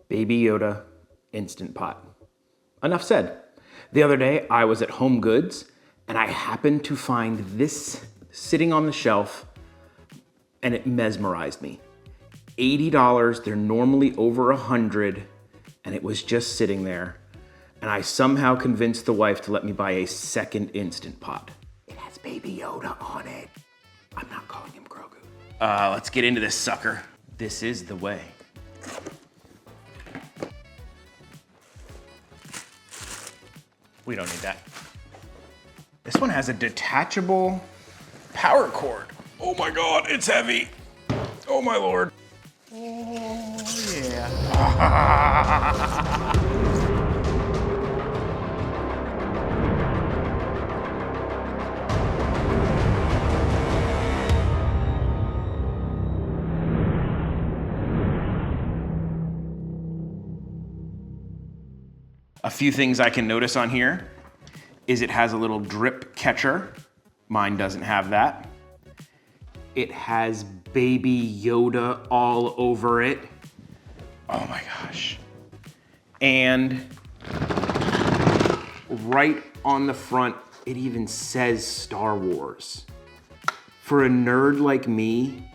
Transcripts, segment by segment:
Baby Yoda Instant Pot. Enough said. The other day, I was at Home Goods, and I happened to find this sitting on the shelf, and it mesmerized me. $80, they're normally over $100, and it was just sitting there. And I somehow convinced the wife to let me buy a second Instant Pot. It has Baby Yoda on it. I'm not calling him Grogu. Let's get into this sucker. This is the way. We don't need that. This one has a detachable power cord. Oh my God, it's heavy. Oh my Lord. Oh yeah. A few things I can notice on here is it has a little drip catcher. Mine doesn't have that. It has Baby Yoda all over it. Oh my gosh. And right on the front, it even says Star Wars. For a nerd like me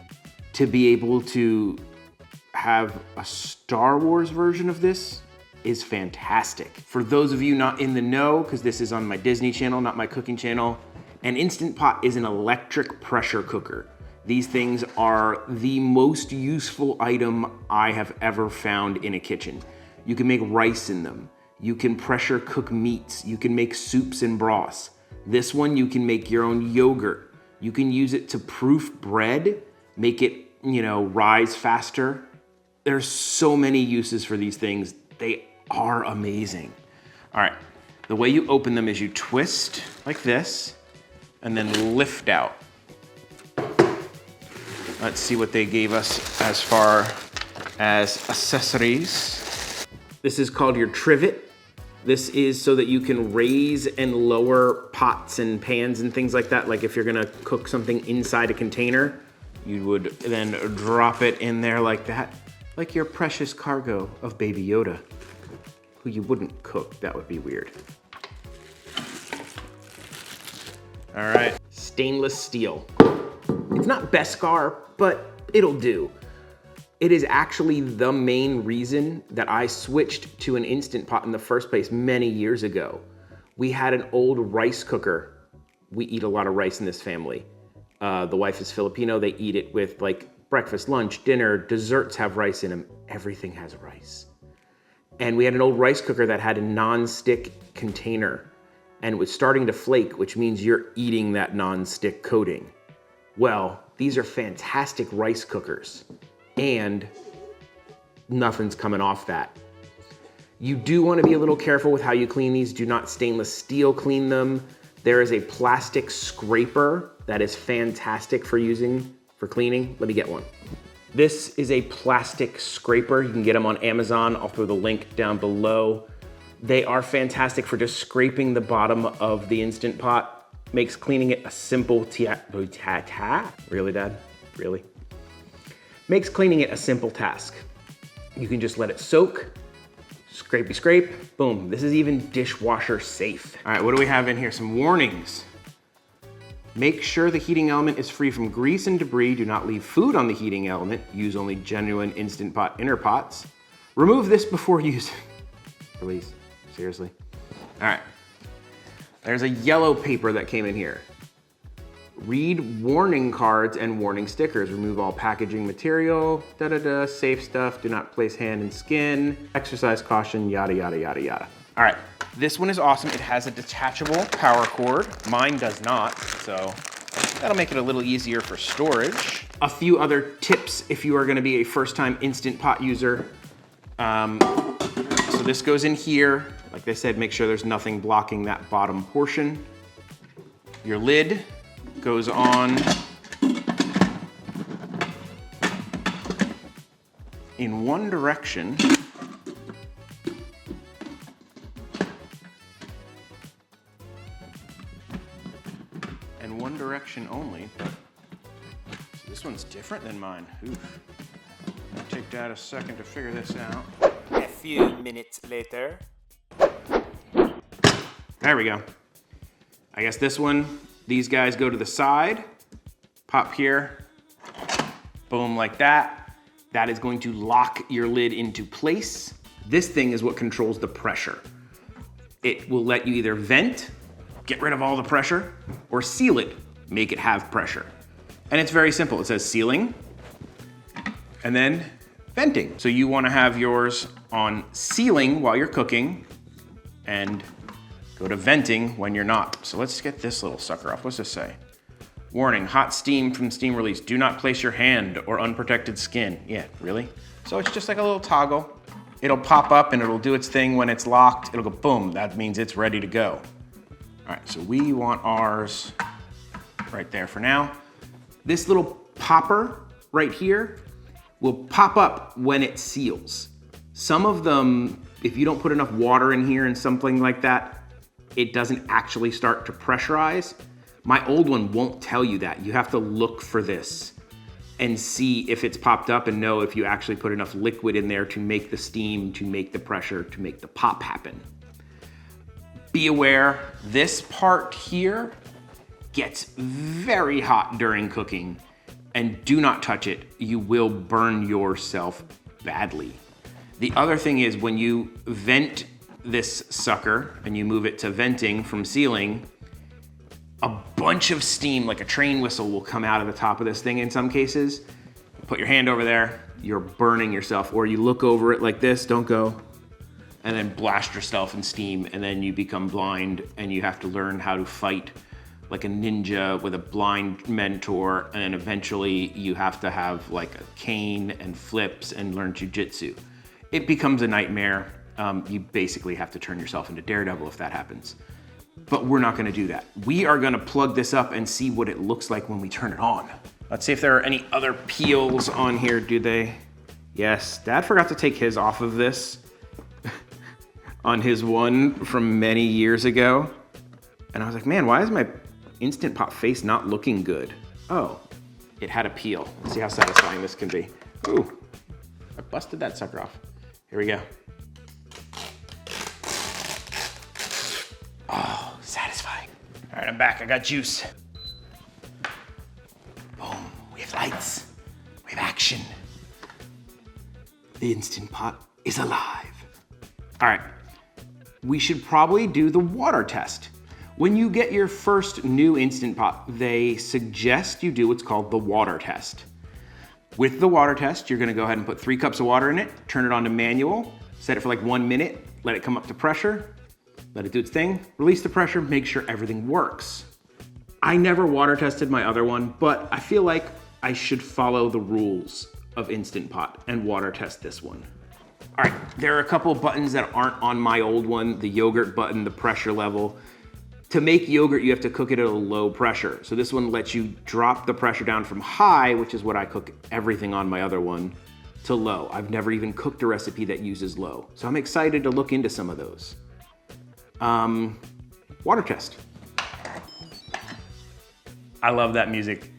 to be able to have a Star Wars version of this is fantastic. For those of you not in the know, because this is on my Disney channel, not my cooking channel, an Instant Pot is an electric pressure cooker. These things are the most useful item I have ever found in a kitchen. You can make rice in them. You can pressure cook meats. You can make soups and broths. This one, you can make your own yogurt. You can use it to proof bread, make it, rise faster. There's so many uses for these things. They are amazing. All right, the way you open them is you twist like this and then lift out. Let's see what they gave us as far as accessories. This is called your trivet. This is so that you can raise and lower pots and pans and things like that. Like if you're gonna cook something inside a container, you would then drop it in there like that. Like your precious cargo of Baby Yoda, who you wouldn't cook. That would be weird. All right, stainless steel. It's not Beskar, but it'll do. It is actually the main reason that I switched to an Instant Pot in the first place many years ago. We had an old rice cooker. We eat a lot of rice in this family. The wife is Filipino. They eat it with like breakfast, lunch, dinner, desserts have rice in them. Everything has rice. And we had an old rice cooker that had a non-stick container and it was starting to flake, which means you're eating that non-stick coating. Well, these are fantastic rice cookers and nothing's coming off that. You do want to be a little careful with how you clean these. Do not stainless steel clean them. There is a plastic scraper that is fantastic for cleaning. Let me get one. This is a plastic scraper. You can get them on Amazon. I'll throw the link down below. They are fantastic for just scraping the bottom of the Instant Pot. Makes cleaning it a simple Really, Dad? Really? Makes cleaning it a simple task. You can just let it soak, scrapey scrape, boom. This is even dishwasher safe. All right, what do we have in here? Some warnings. Make sure the heating element is free from grease and debris. Do not leave food on the heating element. Use only genuine Instant Pot inner pots. Remove this before using. Please, seriously. All right, there's a yellow paper that came in here. Read warning cards and warning stickers. Remove all packaging material, safe stuff. Do not place hand in skin. Exercise caution, yada, yada, yada, yada. All right, this one is awesome. It has a detachable power cord. Mine does not, so that'll make it a little easier for storage. A few other tips if you are gonna be a first-time Instant Pot user. So this goes in here. Like I said, make sure there's nothing blocking that bottom portion. Your lid goes on in one direction. And one direction only. So this one's different than mine. Oof. It'll take Dad a second to figure this out. few minutes later. There we go. I guess this one, these guys go to the side, pop here, boom, like that. That is going to lock your lid into place. This thing is what controls the pressure. It will let you either vent, get rid of all the pressure, or seal it, make it have pressure. And it's very simple. It says sealing, and then venting. So you wanna have yours on sealing while you're cooking, and go to venting when you're not. So let's get this little sucker off. What's this say? Warning, hot steam from steam release. Do not place your hand or unprotected skin. Yeah, really? So it's just like a little toggle. It'll pop up and it'll do its thing when it's locked. It'll go boom, that means it's ready to go. All right, so we want ours right there for now. This little popper right here will pop up when it seals. Some of them, if you don't put enough water in here and something like that, it doesn't actually start to pressurize. My old one won't tell you that. You have to look for this and see if it's popped up and know if you actually put enough liquid in there to make the steam, to make the pressure, to make the pop happen. Be aware, this part here gets very hot during cooking, and do not touch it. You will burn yourself badly. The other thing is when you vent this sucker and you move it to venting from sealing, a bunch of steam, like a train whistle, will come out of the top of this thing in some cases. Put your hand over there, you're burning yourself. Or you look over it like this, don't go, and then blast yourself in steam, and then you become blind and you have to learn how to fight like a ninja with a blind mentor, and then eventually you have to have like a cane and flips and learn jujitsu. It becomes a nightmare. You basically have to turn yourself into Daredevil if that happens. But we're not gonna do that. We are gonna plug this up and see what it looks like when we turn it on. Let's see if there are any other peels on here, do they? Yes, Dad forgot to take his off of this on his one from many years ago. And I was like, man, why is my Instant Pot face not looking good? Oh, it had a peel. Let's see how satisfying this can be. Ooh, I busted that sucker off. Here we go. Oh, satisfying. All right, I'm back. I got juice. Boom. We have lights. We have action. The Instant Pot is alive. All right. We should probably do the water test. When you get your first new Instant Pot, they suggest you do what's called the water test. With the water test, you're gonna go ahead and put 3 cups of water in it, turn it on to manual, set it for like 1 minute, let it come up to pressure, let it do its thing, release the pressure, make sure everything works. I never water tested my other one, but I feel like I should follow the rules of Instant Pot and water test this one. All right, there are a couple of buttons that aren't on my old one, the yogurt button, the pressure level. To make yogurt, you have to cook it at a low pressure. So this one lets you drop the pressure down from high, which is what I cook everything on my other one, to low. I've never even cooked a recipe that uses low. So I'm excited to look into some of those. Water test. I love that music.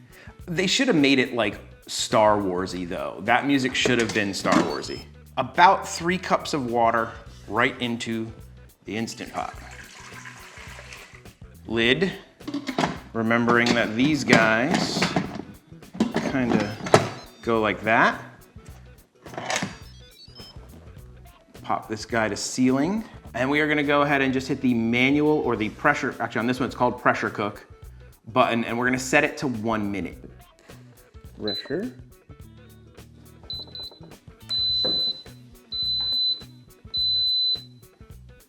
They should have made it like Star Warsy though. That music should have been Star Warsy. About 3 cups of water right into the Instant Pot. Lid, remembering that these guys kind of go like that. Pop this guy to sealing. And we are gonna go ahead and just hit the manual or the pressure, actually on this one it's called pressure cook button, and we're gonna set it to 1 minute. Pressure.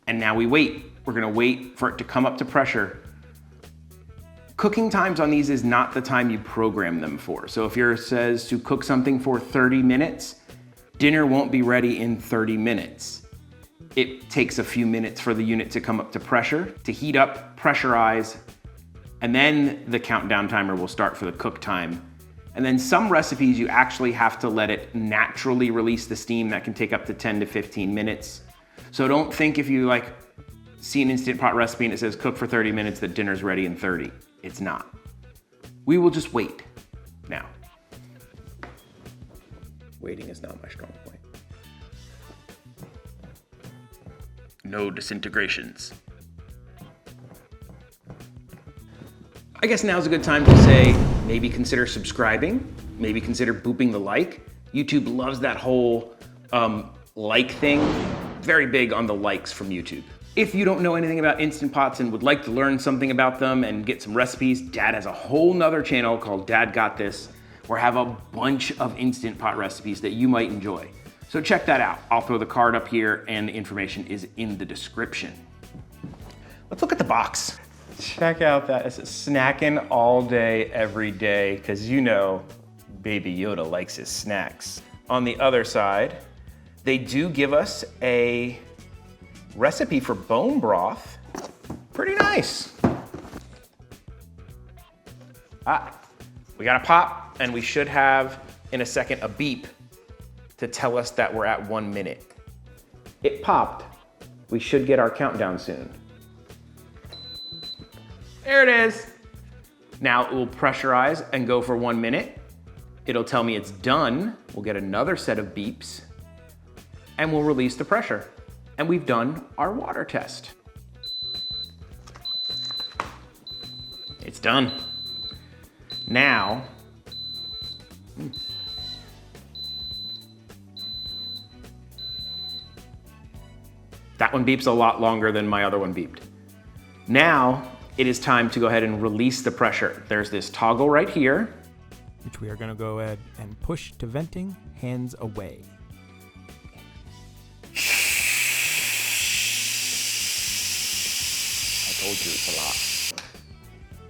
And now we wait. We're gonna wait for it to come up to pressure. Cooking times on these is not the time you program them for. So if yours says to cook something for 30 minutes, dinner won't be ready in 30 minutes. It takes a few minutes for the unit to come up to pressure, to heat up, pressurize, and then the countdown timer will start for the cook time. And then some recipes, you actually have to let it naturally release the steam. That can take up to 10 to 15 minutes. So don't think if you like see an Instant Pot recipe and it says cook for 30 minutes that dinner's ready in 30. It's not. We will just wait now. Waiting is not my strong point. no disintegrations. I guess now's a good time to say, maybe consider subscribing, maybe consider booping the like. YouTube loves that whole like thing. Very big on the likes from YouTube. If you don't know anything about Instant Pots and would like to learn something about them and get some recipes, Dad has a whole nother channel called Dad Got This, where I have a bunch of Instant Pot recipes that you might enjoy. So check that out. I'll throw the card up here and the information is in the description. Let's look at the box. Check out that, it's snacking all day, every day, because you know, Baby Yoda likes his snacks. On the other side, they do give us a recipe for bone broth. Pretty nice. We got a pop, and we should have, in a second, a beep to tell us that we're at 1 minute. It popped. We should get our countdown soon. There it is. Now it will pressurize and go for 1 minute. It'll tell me it's done. We'll get another set of beeps and we'll release the pressure. And we've done our water test. It's done. Now, that one beeps a lot longer than my other one beeped. Now, it is time to go ahead and release the pressure. There's this toggle right here, which we are going to go ahead and push to venting, hands away. I told you it's a lot.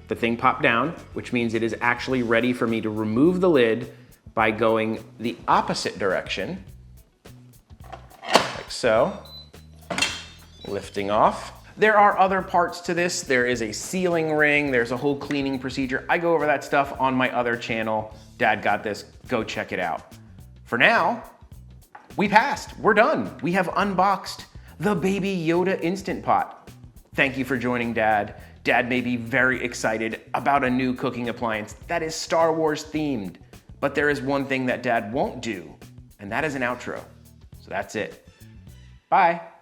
The thing popped down, which means it is actually ready for me to remove the lid by going the opposite direction, like so, lifting off. There are other parts to this. There is a sealing ring. There's a whole cleaning procedure. I go over that stuff on my other channel, Dad Got This. Go check it out. For now, we passed. We're done. We have unboxed the Baby Yoda Instant Pot. Thank you for joining Dad. Dad may be very excited about a new cooking appliance that is Star Wars themed, but there is one thing that Dad won't do, and that is an outro. So that's it. Bye.